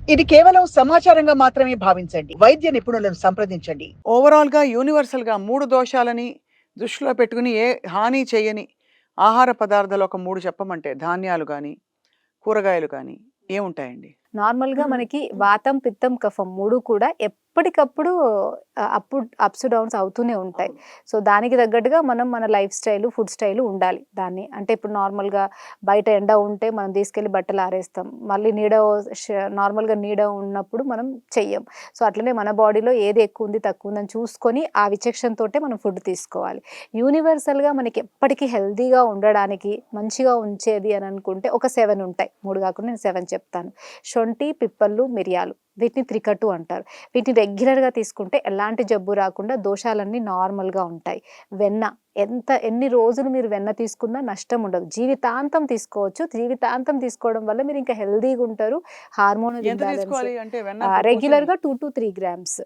ఇది కేవలం సమాచారంగా మాత్రమే భావించండి. వైద్య నిపుణులను సంప్రదించండి. ఓవరాల్‌గా యూనివర్సల్‌గా 3 దోషాలని దృష్టిలో పెట్టుకొని హాని చేయని ఆహార పదార్థాలు ఒక 3 చెప్పమంటే ధాన్యాలు గాని, కూరగాయలు గాని ఏముంటాయండి? నార్మల్‌గా మనకి వాతం, పిత్తం, కఫం 3 కూడా ఎప్పటికప్పుడు అప్స్, డౌన్స్ అవుతూనే ఉంటాయి. సో, దానికి తగ్గట్టుగా మనం మన లైఫ్ స్టైలు, ఫుడ్ స్టైలు ఉండాలి. అంటే ఇప్పుడు నార్మల్‌గా బయట ఎండ ఉంటే మనం తీసుకెళ్ళి బట్టలు ఆరేస్తాం. మళ్ళీ నార్మల్‌గా నీడ ఉన్నప్పుడు మనం చెయ్యం. సో, అట్లనే మన బాడీలో ఏది ఎక్కువుంది, తక్కువుందని చూసుకొని ఆ విచక్షణతోటే మనం ఫుడ్ తీసుకోవాలి. యూనివర్సల్‌గా మనకి ఎప్పటికీ హెల్తీగా ఉండడానికి, మంచిగా ఉంచేది అని అనుకుంటే ఒక 7 ఉంటాయి. 3 కాకుండా నేను 7 చెప్తాను. శొంఠి, పిప్పళ్ళు, మిరియాలు. వీటిని త్రికట్టు అంటారు. వీటిని రెగ్యులర్‌గా తీసుకుంటే ఎలాంటి జబ్బు రాకుండా దోషాలన్నీ నార్మల్‌గా ఉంటాయి. వెన్న ఎన్ని రోజులు మీరు వెన్న తీసుకున్నా నష్టం ఉండదు. జీవితాంతం తీసుకోవచ్చు. జీవితాంతం తీసుకోవడం వల్ల మీరు ఇంకా హెల్తీగా ఉంటారు. హార్మోనల్ ఎంత ఇంబాలెన్స్ తీసుకోవాలి అంటే వెన్న ప్రపోర్షన్ రెగ్యులర్‌గా 2-3 గ్రామ్స్.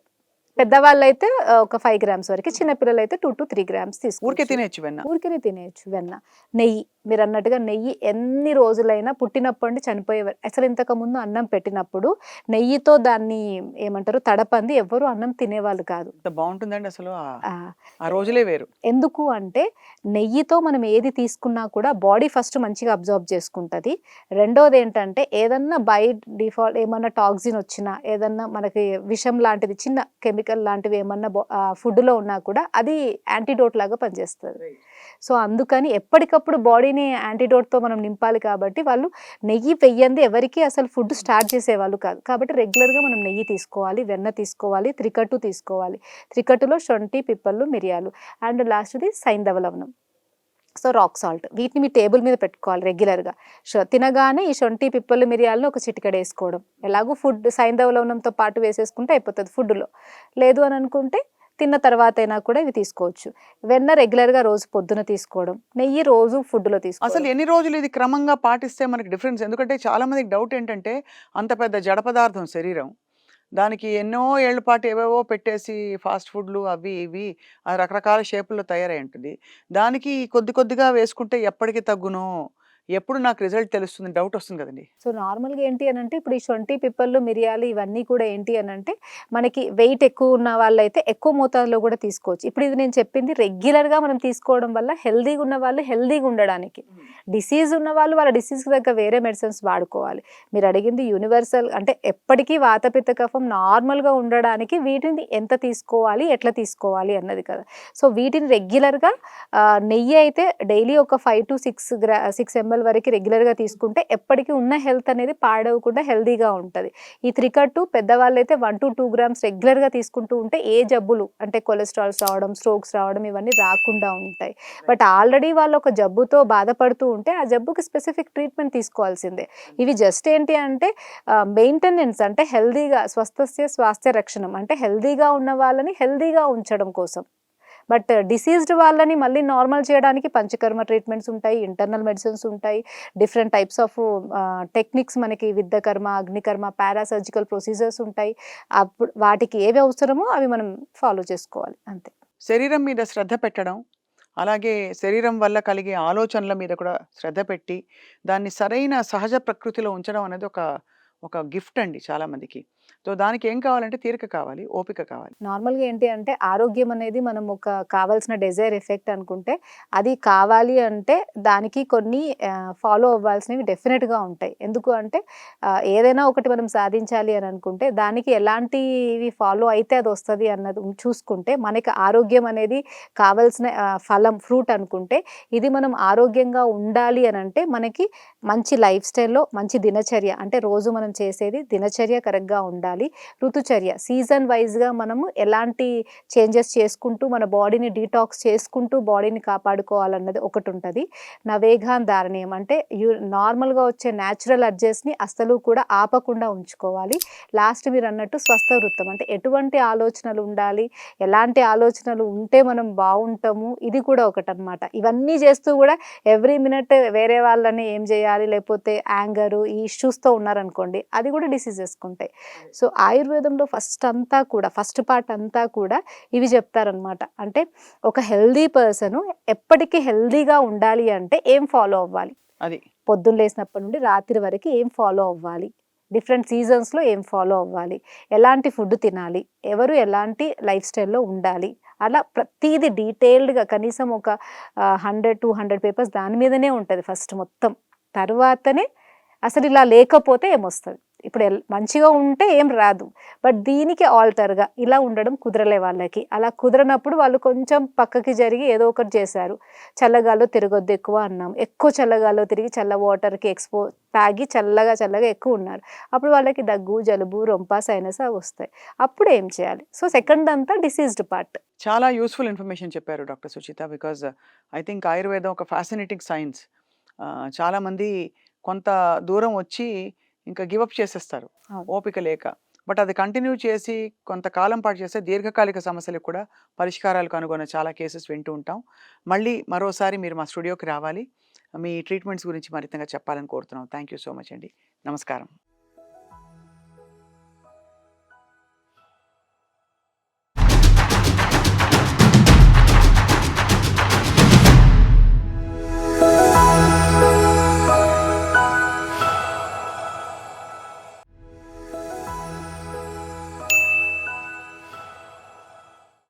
పెద్దవాళ్ళైతే ఒక 5 గ్రామ్స్ వరకి, చిన్న పిల్లలైతే 2-3 గ్రామ్స్ ఊరికే తీసుకోవచ్చు. తినేయొచ్చు వెన్న. ఊరికనే తినేయొచ్చు వెన్న. నెయ్యి మీరన్నట్టుగా నెయ్యి ఎన్ని రోజులైనా పుట్టినప్పటి నుండి చనిపోయే అసలు ఇంతకుముందు అన్నం పెట్టినప్పుడు నెయ్యితో దాన్ని ఏమంటారు తడపంది ఎవ్వరు అన్నం తినేవాళ్ళు కాదు. ఎంత బావుంటుందండి అసలు. ఆ! ఆ రోజులే వేరు. ఎందుకు అంటే నెయ్యితో మనం ఏది తీసుకున్నా కూడా బాడీ ఫస్ట్ మంచిగా అబ్జార్బ్ చేసుకుంటది. రెండోదేంటంటే ఏదన్నా బై డిఫాల్ట్ ఏమన్నా టాక్సిన్ వచ్చినా, ఏదన్నా మనకి విషం లాంటిది చిన్న కెమికల్ లాంటివి ఏమన్నా ఫుడ్‌లో ఉన్నా కూడా అది యాంటిడోట్ లాగా పనిచేస్తది. సో, అందుకని ఎప్పటికప్పుడు బాడీని యాంటిడోట్‌తో మనం నింపాలి కాబట్టి వాళ్ళు నెయ్యి వెయ్యంది ఎవరికీ అసలు ఫుడ్ స్టార్ట్ చేసేవాళ్ళు కాదు. కాబట్టి రెగ్యులర్‌గా మనం నెయ్యి తీసుకోవాలి, వెన్న తీసుకోవాలి, త్రికట్టు తీసుకోవాలి. త్రికట్టులో శొంఠి, పిప్పళ్ళు, మిరియాలు అండ్ లాస్ట్‌ది సైంధవ లవణం. సో, రాక్ సాల్ట్ వీటిని మీ టేబుల్ మీద పెట్టుకోవాలి రెగ్యులర్‌గా. తినగానే ఈ శొంఠి, పిప్పళ్ళు, మిరియాలను ఒక చిటికెడేసుకోవడం. ఎలాగో ఫుడ్ సైంధవ లవణంతో పాటు వేసేసుకుంటే అయిపోతది ఫుడ్‌లో. లేదు అని అనుకుంటే తిన్న తర్వాతైనా కూడా ఇవి తీసుకోవచ్చు. వెన్న రెగ్యులర్‌గా రోజు పొద్దున తీసుకోవడం. నెయ్యి రోజు ఫుడ్‌లో అసలు తీసుకోవడం. ఎన్ని రోజులు ఇది క్రమంగా పాటిస్తే మనకి డిఫరెన్స్? ఎందుకంటే చాలా మందికి డౌట్ ఏంటంటే అంత పెద్ద జడ పదార్థం శరీరం. దానికి ఎన్నో ఏళ్ల పాటు ఏవేవో పెట్టేసి ఫాస్ట్ ఫుడ్‌లు అవి ఇవి రకరకాల షేపుల్లో తయారై ఉంటుంది. దానికి కొద్ది కొద్దిగా వేసుకుంటే ఎప్పటికి తగ్గునో? ఎప్పుడు నాకు రిజల్ట్ తెలుస్తుంది డౌట్ వస్తుంది కదండీ! సో, నార్మల్‌గా ఏంటి అనంటే ఇప్పుడు ఈ శొంఠి, పిప్పళ్ళు, మిరియాలు ఇవన్నీ కూడా ఏంటి అనంటే మనకి వెయిట్ ఎక్కువ ఉన్న వాళ్ళైతే ఎక్కువ మోతాదులో కూడా తీసుకోవచ్చు. ఇప్పుడు ఇది నేను చెప్పింది రెగ్యులర్‌గా మనం తీసుకోవడం వల్ల హెల్తీగా ఉన్న వాళ్ళు హెల్తీగా ఉండడానికి. డిసీజ్ ఉన్న వాళ్ళు వాళ్ళ డిసీజ్‌కి తగ్గ వేరే మెడిసిన్స్ వాడుకోవాలి. మీరు అడిగింది యూనివర్సల్ అంటే ఎప్పటికీ వాత, పిత్త, కఫం నార్మల్‌గా ఉండడానికి వీటిని ఎంత తీసుకోవాలి, ఎట్లా తీసుకోవాలి అన్నది కదా! సో, వీటిని రెగ్యులర్‌గా నెయ్యి అయితే డైలీ ఒక 5-6 ఎంఎల్ వరకి రెగ్యులర్‌గా తీసుకుంటే ఎప్పటికి ఉన్న హెల్త్ అనేది పాడవకుండా హెల్తీగా ఉంటది. ఈ త్రికట్టు పెద్దవాళ్ళైతే 1-2 గ్రామ్స్ రెగ్యులర్‌గా తీసుకుంటూ ఉంటే ఏ జబ్బులు అంటే కొలెస్ట్రాల్స్ రావడం, స్ట్రోక్స్ రావడం ఇవన్నీ రాకుండా ఉంటాయి. బట్ ఆల్రెడీ వాళ్ళు ఒక జబ్బుతో బాధపడుతూ ఉంటే ఆ జబ్బుకి స్పెసిఫిక్ ట్రీట్మెంట్ తీసుకోవాల్సిందే. ఇవి జస్ట్ ఏంటి అంటే మెయింటెనెన్స్ అంటే హెల్తీగా స్వస్థస్య స్వాస్థ్య రక్షణం అంటే హెల్తీగా ఉన్న వాళ్ళని హెల్తీగా ఉంచడం కోసం. బట్ డిసీజ్డ్ వాళ్ళని మళ్ళీ నార్మల్ చేయడానికి పంచకర్మ ట్రీట్మెంట్స్ ఉంటాయి, ఇంటర్నల్ మెడిసిన్స్ ఉంటాయి, డిఫరెంట్ టైప్స్ ఆఫ్ టెక్నిక్స్ మనకి విద్ధకర్మ, అగ్నికర్మ, పారాసర్జికల్ ప్రొసీజర్స్ ఉంటాయి. అప్పుడు వాటికి ఏవి అవసరమో అవి మనం ఫాలో చేసుకోవాలి అంతే. శరీరం మీద శ్రద్ధ పెట్టడం, అలాగే శరీరం వల్ల కలిగే ఆలోచనల మీద కూడా శ్రద్ధ పెట్టి, దాన్ని సరైన సహజ ప్రకృతిలో ఉంచడం అనేది ఒక గిఫ్ట్ అండి చాలా మందికి. సో, దానికి ఏం కావాలంటే తీరిక కావాలి, ఓపిక కావాలి. నార్మల్‌గా ఏంటి అంటే ఆరోగ్యం అనేది మనం ఒక కావాల్సిన డిజైర్ ఎఫెక్ట్ అనుకుంటే, అది కావాలి అంటే దానికి కొన్ని ఫాలో అవ్వాల్సినవి డెఫినిట్‌గా ఉంటాయి. ఎందుకు అంటే ఏదైనా ఒకటి మనం సాధించాలి అని అనుకుంటే దానికి ఎలాంటివి ఫాలో అయితే అదొస్తది అన్నది చూసుకుంటే మనకి ఆరోగ్యం అనేది కావాల్సిన ఫలం, ఫ్రూట్ అనుకుంటే ఇది మనం ఆరోగ్యంగా ఉండాలి అనంటే మనకి మంచి లైఫ్ స్టైల్‌లో మంచి దినచర్య అంటే రోజు మనం చేసేది దినచర్య కరెక్ట్‌గా ఉండాలి. ఋతుచర్య సీజన్ వైస్‌గా మనము ఎలాంటి చేంజెస్ చేసుకుంటూ మన బాడీని డీటాక్స్ చేసుకుంటూ బాడీని కాపాడుకోవాలన్నది ఒకటుంటది. నవేగాన్ ధారణీయం అంటే నార్మల్‌గా వచ్చే న్యాచురల్ అడ్జస్ట్‌ని అస్సలు కూడా ఆపకుండా ఉంచుకోవాలి. లాస్ట్ మీరన్నట్టు స్వస్థ వృత్తం అంటే ఎటువంటి ఆలోచనలు ఉండాలి, ఎలాంటి ఆలోచనలు ఉంటే మనం బావుంటాము ఇది కూడా ఒకటనమాట. ఇవన్నీ చేస్తూ కూడా ఎవ్రీ మినిట్ వేరే వాళ్ళని ఏం చేయాలి లేకపోతే యాంగరు ఈ ఇష్యూస్‌తో ఉన్నారనుకోండి అది కూడా డిసీజెస్‌కుంటాయి. సో, ఆయుర్వేదంలో ఫస్ట్ పార్ట్ అంతా కూడా ఇవి చెప్తారనమాట. అంటే ఒక హెల్తీ పర్సను ఎప్పటికి హెల్తీగా ఉండాలి అంటే ఏం ఫాలో అవ్వాలి? అది. పొద్దున్న లేసినప్పటి నుండి రాత్రి వరకి ఏం ఫాలో అవ్వాలి? డిఫరెంట్ సీజన్స్లో ఏం ఫాలో అవ్వాలి, ఎలాంటి ఫుడ్ తినాలి, ఎవరు ఎలాంటి లైఫ్ స్టైల్లో ఉండాలి, అలా ప్రతిదీ డీటెయిల్డ్గా కనీసం ఒక 100-200 పేపర్స్ దాని మీదనే ఉంటుంది ఫస్ట్ మొత్తం. తర్వాతనే అసలు ఇలా లేకపోతే ఏమొస్తుంది. ఇప్పుడు మంచిగా ఉంటే ఏం రాదు, బట్ దీనికి ఆల్టర్గా ఇలా ఉండడం కుదరలే వాళ్ళకి. అలా కుదరనప్పుడు వాళ్ళు కొంచెం పక్కకి జరిగి ఏదో ఒకటి చేశారు. చల్లగాల్లో తిరగొద్దు ఎక్కువ అన్నాం, ఎక్కువ చల్లగాల్లో తిరిగి చల్ల వాటర్కి తాగి చల్లగా చల్లగా ఎక్కువ ఉన్నారు. అప్పుడు వాళ్ళకి దగ్గు, జలుబు, రొంప, సైనస్ అవి వస్తాయి. అప్పుడు ఏం చేయాలి? సో సెకండ్ అంతా డిసీజ్డ్ పార్ట్. చాలా యూస్ఫుల్ ఇన్ఫర్మేషన్ చెప్పారు doctor Suchitha. Because I think ఆయుర్వేదం ఒక ఫ్యాసినేటింగ్ సైన్స్. చాలామంది కొంత దూరం వచ్చి ఇంకా గివప్ చేసేస్తారు అవును. ఓపిక లేక. బట్ అది కంటిన్యూ చేసి కొంతకాలం పాటు చేస్తే దీర్ఘకాలిక సమస్యలకు కూడా పరిష్కారాలు కనుగొన్న చాలా కేసెస్ వింటూ ఉంటాం. మళ్ళీ మరోసారి మీరు మా స్టూడియోకి రావాలి, మీ ట్రీట్మెంట్స్ గురించి మరింతగా చెప్పాలని కోరుతున్నాం. థ్యాంక్ యూ సో మచ్ అండి. నమస్కారం.